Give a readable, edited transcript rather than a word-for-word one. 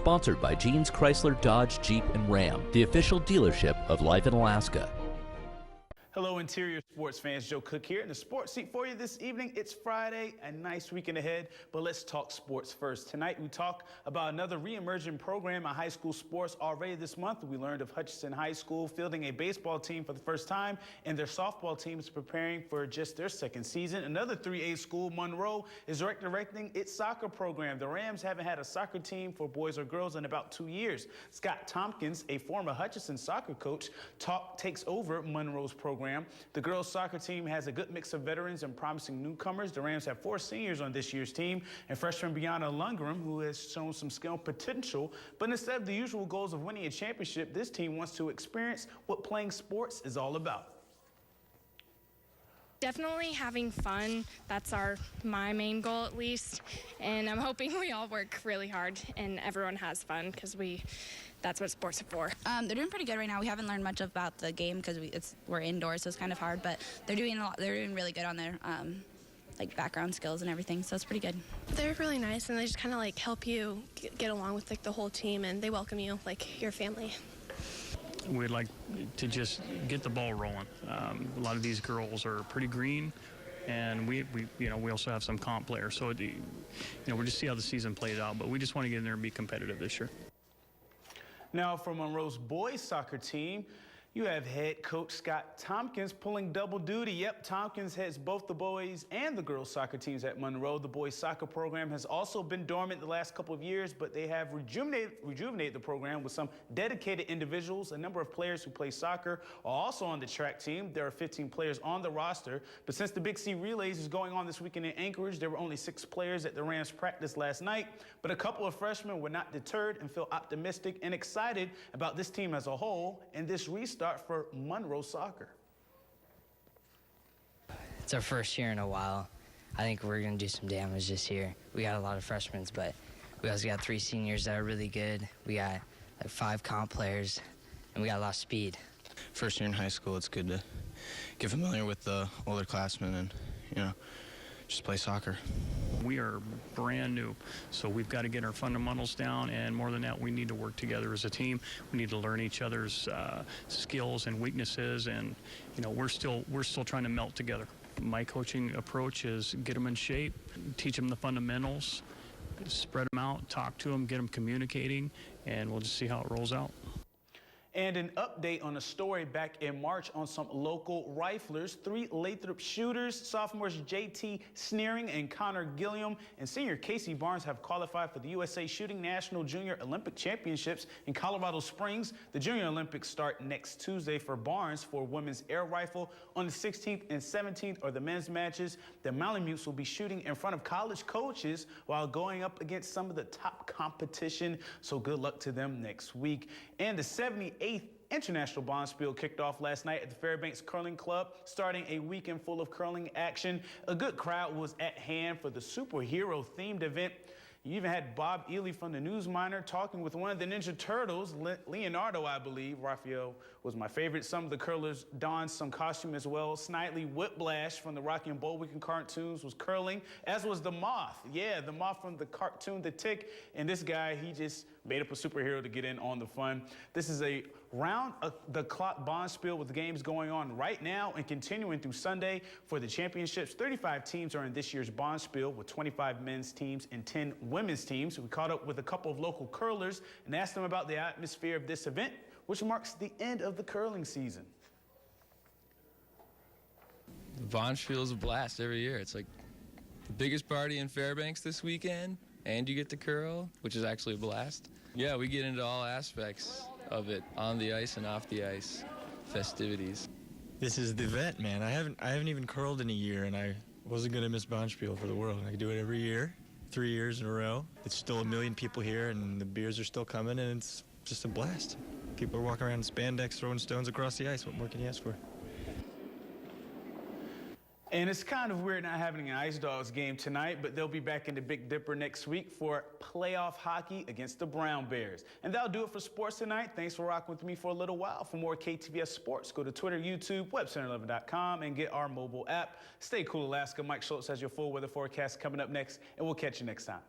Sponsored by Jeans Chrysler Dodge Jeep and Ram, the official dealership of Life in Alaska. Hello, Interior Sports fans. Joe Cook here in the sports seat for you this evening. It's Friday, a nice weekend ahead, but let's talk sports first. Tonight, we talk about another re-emerging program in high school sports. Already this month, we learned of Hutchinson High School fielding a baseball team for the first time, and their softball team is preparing for just their second season. Another 3A school, Monroe, is redirecting its soccer program. The Rams haven't had a soccer team for boys or girls in about 2 years. Scott Tompkins, a former Hutchinson soccer coach, takes over Monroe's program. The girls' soccer team has a good mix of veterans and promising newcomers. The Rams have 4 seniors on this year's team, and freshman Brianna Lundgren, who has shown some skill and potential. But instead of the usual goals of winning a championship, this team wants to experience what playing sports is all about. Definitely having fun. That's my main goal, at least. And I'm hoping we all work really hard and everyone has fun, because that's what sports are for. They're doing pretty good right now. We haven't learned much about the game because we're indoors, so it's kind of hard. But they're doing a lot. They're doing really good on their like background skills and everything. So it's pretty good. They're really nice, and they just kind of like help you get along with like the whole team, and they welcome you like your family. We'd like to just get the ball rolling. A lot of these girls are pretty green, and we also have some comp players. So we'll just see how the season plays out. But we just want to get in there and be competitive this year. Now, for Monroe's boys soccer team, you have head coach Scott Tompkins pulling double duty. Yep, Tompkins heads both the boys and the girls soccer teams at Monroe. The boys soccer program has also been dormant the last couple of years, but they have rejuvenated the program with some dedicated individuals. A number of players who play soccer are also on the track team. There are 15 players on the roster, but since the Big C Relays is going on this weekend in Anchorage, there were only 6 players at the Rams practice last night, but a couple of freshmen were not deterred and feel optimistic and excited about this team as a whole and this restart for Monroe soccer. It's our first year in a while. I think we're going to do some damage this year. We got a lot of freshmen, but we also got 3 seniors that are really good. We got like 5 comp players, and we got a lot of speed. First year in high school, it's good to get familiar with the older classmen and, just play soccer. We are brand new, so we've got to get our fundamentals down, and more than that, we need to work together as a team. We need to learn each other's skills and weaknesses, and we're still trying to melt together. My coaching approach is get them in shape, teach them the fundamentals, spread them out, talk to them, get them communicating, and we'll just see how it rolls out. And an update on a story back in March on some local riflers. 3 Lathrop shooters, sophomores J.T. Sneering and Connor Gilliam and senior Casey Barnes have qualified for the USA Shooting National Junior Olympic Championships in Colorado Springs. The Junior Olympics start next Tuesday for Barnes for women's air rifle. On the 16th and 17th are the men's matches. The Malamutes will be shooting in front of college coaches while going up against some of the top competition. So good luck to them next week. And the 78th International Bonspiel kicked off last night at the Fairbanks Curling Club, starting a weekend full of curling action. A good crowd was at hand for the superhero-themed event. You even had Bob Ely from the Newsminer talking with one of the Ninja Turtles, Leonardo, I believe. Raphael was my favorite. Some of the curlers donned some costume as well. Snidely Whiplash from the Rocky and Bullwinkle cartoons was curling, as was the Moth. Yeah, the Moth from the cartoon The Tick. And this guy, he just made up a superhero to get in on the fun. This is a round-the-clock bonspiel with the games going on right now and continuing through Sunday for the championships. 35 teams are in this year's bonspiel with 25 men's teams and 10 women's teams. We caught up with a couple of local curlers and asked them about the atmosphere of this event, which marks the end of the curling season. Bonspiel is a blast every year. It's like the biggest party in Fairbanks this weekend, and you get to curl, which is actually a blast. Yeah, we get into all aspects of it, on the ice and off the ice, festivities. This is the event, man. I haven't even curled in a year, and I wasn't gonna miss Bonspiel for the world. I do it every year, 3 years in a row. It's still 1 million people here, and the beers are still coming, and it's just a blast. People are walking around in spandex, throwing stones across the ice. What more can you ask for? And it's kind of weird not having an Ice Dogs game tonight, but they'll be back in the Big Dipper next week for playoff hockey against the Brown Bears. And that'll do it for sports tonight. Thanks for rocking with me for a little while. For more KTVS sports, go to Twitter, YouTube, webcenter11.com, and get our mobile app. Stay cool, Alaska. Mike Schultz has your full weather forecast coming up next, and we'll catch you next time.